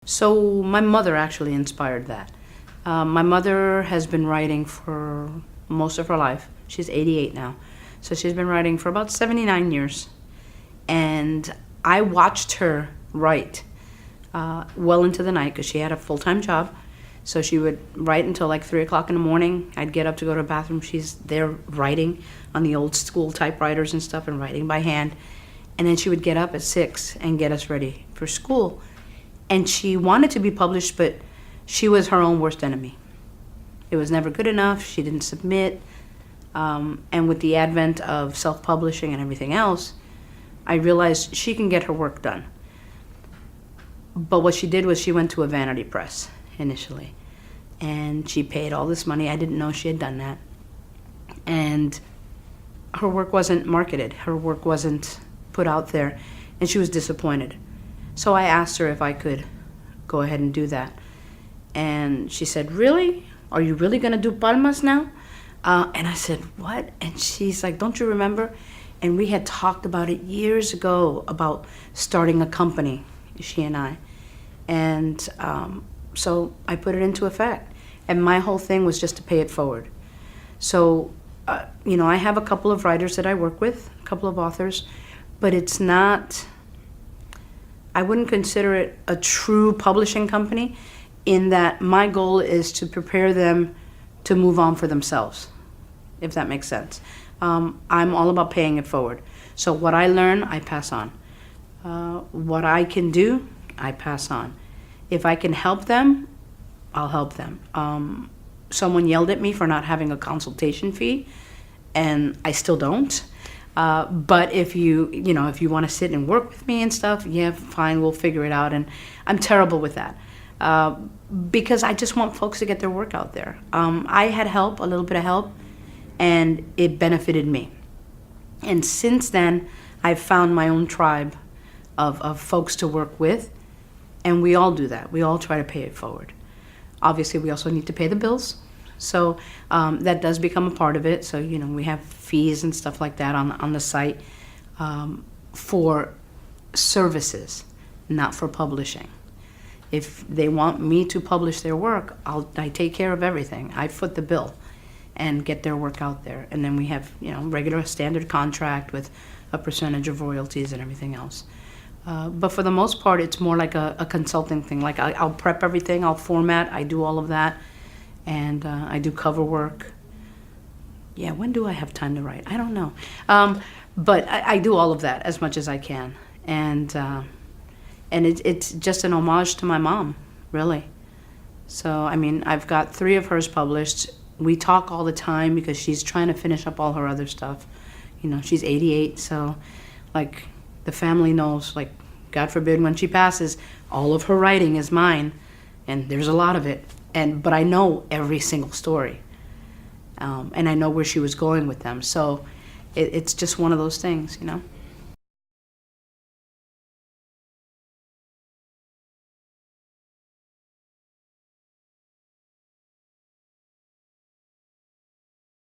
So my mother actually inspired that. My mother has been writing for most of her life. She's 88 now. So she's been writing for about 79 years. And I watched her write well into the night because she had a full-time job. So she would write until like 3 o'clock in the morning. I'd get up to go to the bathroom. She's there writing on the old school typewriters and stuff and writing by hand. And then she would get up at 6 and get us ready for school. And she wanted to be published, but she was her own worst enemy. It was never good enough. She didn't submit. And with the advent of self-publishing and everything else, I realized she can get her work done. But what she did was she went to a vanity press initially. And she paid all this money. I didn't know she had done that. And her work wasn't marketed. Her work wasn't put out there. And she was disappointed. So I asked her if I could go ahead and do that. And she said, "Really? Are you really going to do Palmas now?" And I said, "What?" And she's like, "Don't you remember?" And we had talked about it years ago, about starting a company, she and I. And so I put it into effect. And my whole thing was just to pay it forward. So, I have a couple of writers that I work with, a couple of authors, but it's not... I wouldn't consider it a true publishing company, in that my goal is to prepare them to move on for themselves, if that makes sense. I'm all about paying it forward. So what I learn, I pass on. What I can do, I pass on. If I can help them, I'll help them. Someone yelled at me for not having a consultation fee, and I still don't. But if you want to sit and work with me and stuff, yeah, fine, we'll figure it out. And I'm terrible with that because I just want folks to get their work out there. I had help, a little bit of help, and it benefited me. And since then, I've found my own tribe of folks to work with, and we all do that. We all try to pay it forward. Obviously, we also need to pay the bills. So that does become a part of it. So, we have fees and stuff like that on the site for services, not for publishing. If they want me to publish their work, I take care of everything. I foot the bill and get their work out there. And then we have, regular standard contract with a percentage of royalties and everything else. But for the most part, it's more like a consulting thing. Like I'll prep everything, I'll format, I do all of that. And I do cover work. Yeah, when do I have time to write? I don't know. But I do all of that as much as I can. And it's just an homage to my mom, really. So, I've got 3 of hers published. We talk all the time because she's trying to finish up all her other stuff. She's 88, so, the family knows, God forbid when she passes, all of her writing is mine. And there's a lot of it. But I know every single story, and I know where she was going with them. So it's just one of those things,